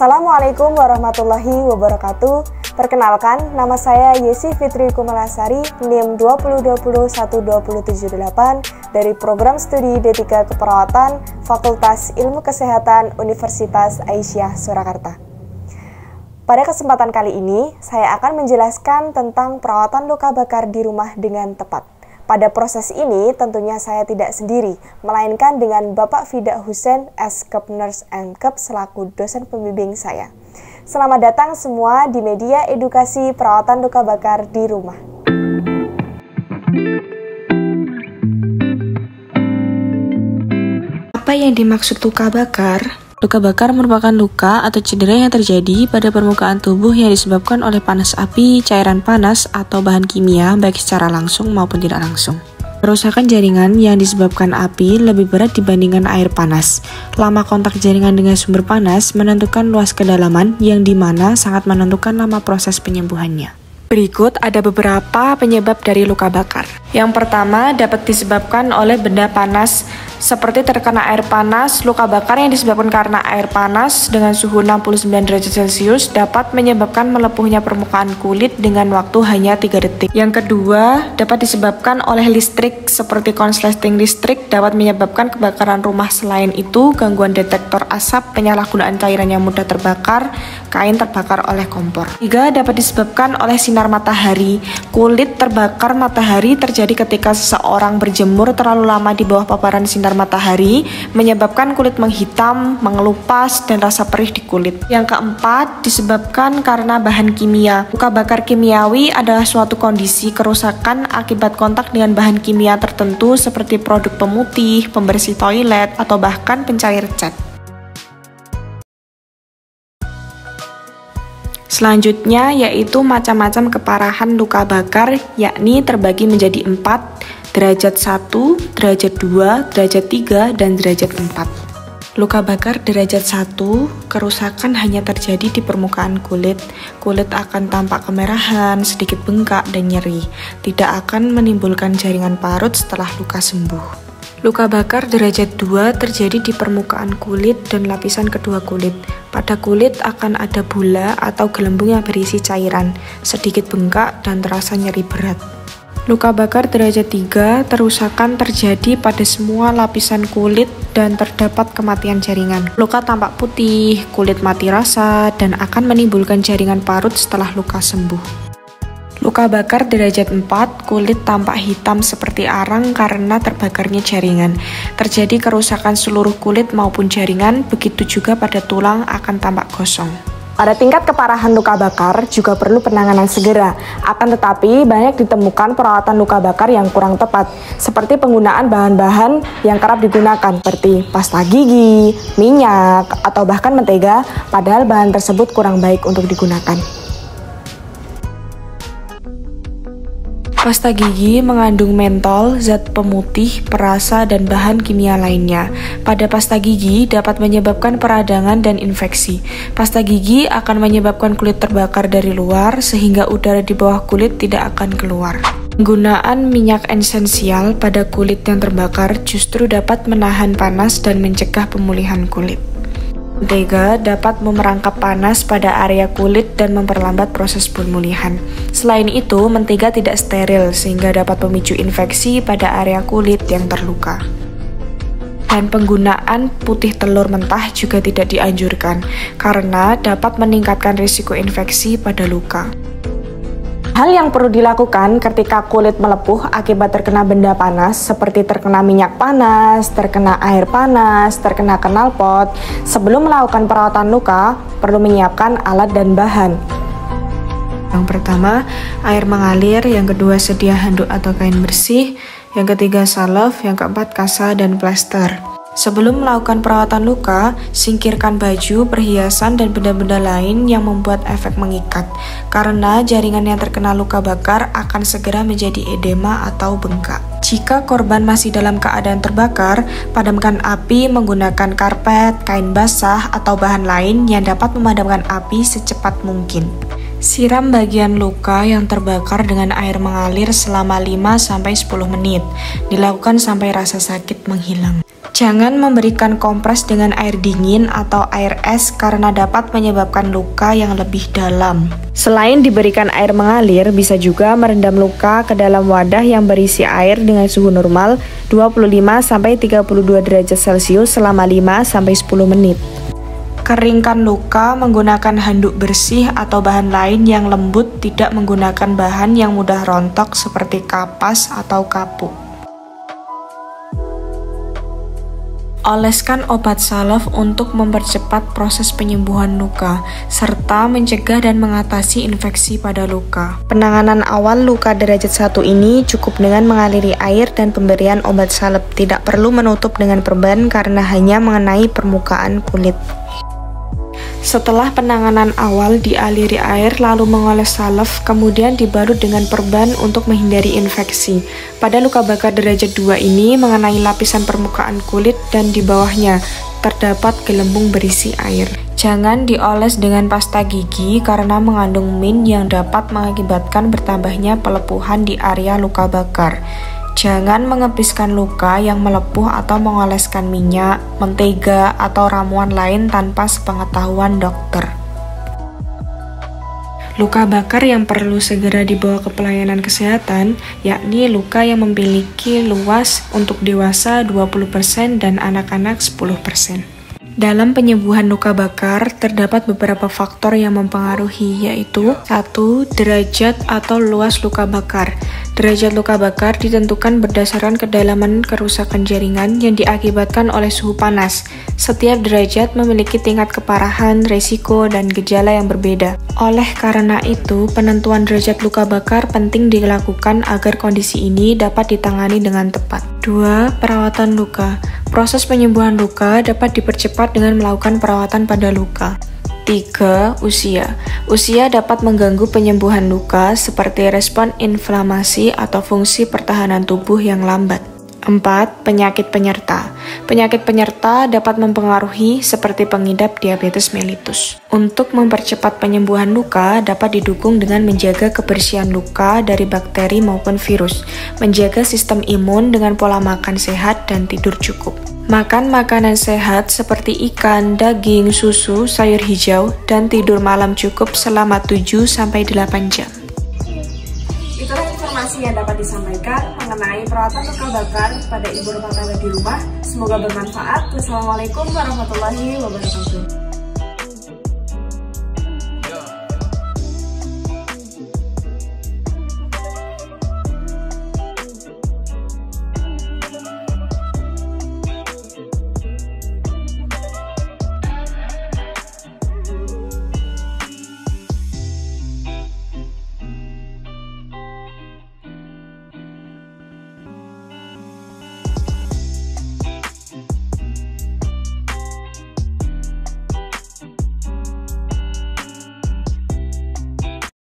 Assalamualaikum warahmatullahi wabarakatuh. Perkenalkan, nama saya Yesi Fitri Kumalasari, NIM 2020120778 dari Program Studi D3 Keperawatan Fakultas Ilmu Kesehatan Universitas Aisyah Surakarta. Pada kesempatan kali ini, saya akan menjelaskan tentang perawatan luka bakar di rumah dengan tepat. Pada proses ini, tentunya saya tidak sendiri, melainkan dengan Bapak Fida Hussein, S.Kep Nurse M.Kep selaku dosen pembimbing saya. Selamat datang semua di media edukasi perawatan luka bakar di rumah. Apa yang dimaksud luka bakar? Luka bakar merupakan luka atau cedera yang terjadi pada permukaan tubuh yang disebabkan oleh panas api, cairan panas, atau bahan kimia baik secara langsung maupun tidak langsung. Kerusakan jaringan yang disebabkan api lebih berat dibandingkan air panas. Lama kontak jaringan dengan sumber panas menentukan luas kedalaman yang dimana sangat menentukan lama proses penyembuhannya. Berikut ada beberapa penyebab dari luka bakar. Yang pertama dapat disebabkan oleh benda panas seperti terkena air panas. Luka bakar yang disebabkan karena air panas dengan suhu 69 derajat Celcius dapat menyebabkan melepuhnya permukaan kulit dengan waktu hanya 3 detik. Yang kedua dapat disebabkan oleh listrik seperti konsleting listrik dapat menyebabkan kebakaran rumah. Selain itu, gangguan detektor asap, penyalahgunaan cairan yang mudah terbakar, kain terbakar oleh kompor. Tiga dapat disebabkan oleh sinar matahari. Kulit terbakar matahari terjadi ketika seseorang berjemur terlalu lama di bawah paparan sinar matahari, menyebabkan kulit menghitam, mengelupas, dan rasa perih di kulit. Yang keempat disebabkan karena bahan kimia. Luka bakar kimiawi adalah suatu kondisi kerusakan akibat kontak dengan bahan kimia tertentu seperti produk pemutih, pembersih toilet, atau bahkan pencair cat. Selanjutnya yaitu macam-macam keparahan luka bakar, yakni terbagi menjadi 4, derajat 1, derajat 2, derajat 3, dan derajat 4. Luka bakar derajat 1, kerusakan hanya terjadi di permukaan kulit. Kulit akan tampak kemerahan, sedikit bengkak, dan nyeri. Tidak akan menimbulkan jaringan parut setelah luka sembuh. Luka bakar derajat 2 terjadi di permukaan kulit dan lapisan kedua kulit. Pada kulit akan ada bula atau gelembung yang berisi cairan, sedikit bengkak dan terasa nyeri berat. Luka bakar derajat 3, kerusakan terjadi pada semua lapisan kulit dan terdapat kematian jaringan. Luka tampak putih, kulit mati rasa, dan akan menimbulkan jaringan parut setelah luka sembuh. Luka bakar derajat 4, kulit tampak hitam seperti arang karena terbakarnya jaringan. Terjadi kerusakan seluruh kulit maupun jaringan, begitu juga pada tulang akan tampak gosong. Pada tingkat keparahan luka bakar juga perlu penanganan segera. Akan tetapi banyak ditemukan perawatan luka bakar yang kurang tepat, seperti penggunaan bahan-bahan yang kerap digunakan seperti pasta gigi, minyak, atau bahkan mentega, padahal bahan tersebut kurang baik untuk digunakan. Pasta gigi mengandung mentol, zat pemutih, perasa, dan bahan kimia lainnya. Pada pasta gigi dapat menyebabkan peradangan dan infeksi. Pasta gigi akan menyebabkan kulit terbakar dari luar sehingga udara di bawah kulit tidak akan keluar. Penggunaan minyak esensial pada kulit yang terbakar justru dapat menahan panas dan mencegah pemulihan kulit. Mentega dapat memerangkap panas pada area kulit dan memperlambat proses pemulihan. Selain itu, mentega tidak steril sehingga dapat memicu infeksi pada area kulit yang terluka. Dan penggunaan putih telur mentah juga tidak dianjurkan karena dapat meningkatkan risiko infeksi pada luka. Hal yang perlu dilakukan ketika kulit melepuh akibat terkena benda panas seperti terkena minyak panas, terkena air panas, terkena knalpot, sebelum melakukan perawatan luka, perlu menyiapkan alat dan bahan. Yang pertama, air mengalir, yang kedua sedia handuk atau kain bersih, yang ketiga salep, yang keempat kasa dan plester. Sebelum melakukan perawatan luka, singkirkan baju, perhiasan, dan benda-benda lain yang membuat efek mengikat, karena jaringan yang terkena luka bakar akan segera menjadi edema atau bengkak. Jika korban masih dalam keadaan terbakar, padamkan api menggunakan karpet, kain basah, atau bahan lain yang dapat memadamkan api secepat mungkin. Siram bagian luka yang terbakar dengan air mengalir selama 5-10 menit. Dilakukan sampai rasa sakit menghilang. Jangan memberikan kompres dengan air dingin atau air es karena dapat menyebabkan luka yang lebih dalam. Selain diberikan air mengalir, bisa juga merendam luka ke dalam wadah yang berisi air dengan suhu normal 25-32 derajat Celcius selama 5-10 menit. Keringkan luka menggunakan handuk bersih atau bahan lain yang lembut, tidak menggunakan bahan yang mudah rontok seperti kapas atau kapuk. Oleskan obat salep untuk mempercepat proses penyembuhan luka, serta mencegah dan mengatasi infeksi pada luka. Penanganan awal luka derajat 1 ini cukup dengan mengaliri air dan pemberian obat salep, tidak perlu menutup dengan perban karena hanya mengenai permukaan kulit. Setelah penanganan awal dialiri air lalu mengoles salep, kemudian dibalut dengan perban untuk menghindari infeksi. Pada luka bakar derajat 2 ini mengenai lapisan permukaan kulit dan di bawahnya terdapat gelembung berisi air. Jangan dioles dengan pasta gigi karena mengandung min yang dapat mengakibatkan bertambahnya pelepuhan di area luka bakar. Jangan mengepiskan luka yang melepuh atau mengoleskan minyak, mentega, atau ramuan lain tanpa sepengetahuan dokter. Luka bakar yang perlu segera dibawa ke pelayanan kesehatan, yakni luka yang memiliki luas untuk dewasa 20% dan anak-anak 10%. Dalam penyembuhan luka bakar, terdapat beberapa faktor yang mempengaruhi, yaitu 1. Derajat atau luas luka bakar. Derajat luka bakar ditentukan berdasarkan kedalaman kerusakan jaringan yang diakibatkan oleh suhu panas. Setiap derajat memiliki tingkat keparahan, risiko, dan gejala yang berbeda. Oleh karena itu, penentuan derajat luka bakar penting dilakukan agar kondisi ini dapat ditangani dengan tepat. 2. Perawatan luka. Proses penyembuhan luka dapat dipercepat dengan melakukan perawatan pada luka. 3. Usia. Usia dapat mengganggu penyembuhan luka seperti respon inflamasi atau fungsi pertahanan tubuh yang lambat. 4. Penyakit penyerta. Penyakit penyerta dapat mempengaruhi seperti pengidap diabetes mellitus. Untuk mempercepat penyembuhan luka dapat didukung dengan menjaga kebersihan luka dari bakteri maupun virus, menjaga sistem imun dengan pola makan sehat dan tidur cukup. Makan makanan sehat seperti ikan, daging, susu, sayur hijau, dan tidur malam cukup selama 7-8 jam. Itulah informasi yang dapat disampaikan mengenai perawatan luka bakar pada ibu rumah tangga di rumah. Semoga bermanfaat. Wassalamualaikum warahmatullahi wabarakatuh.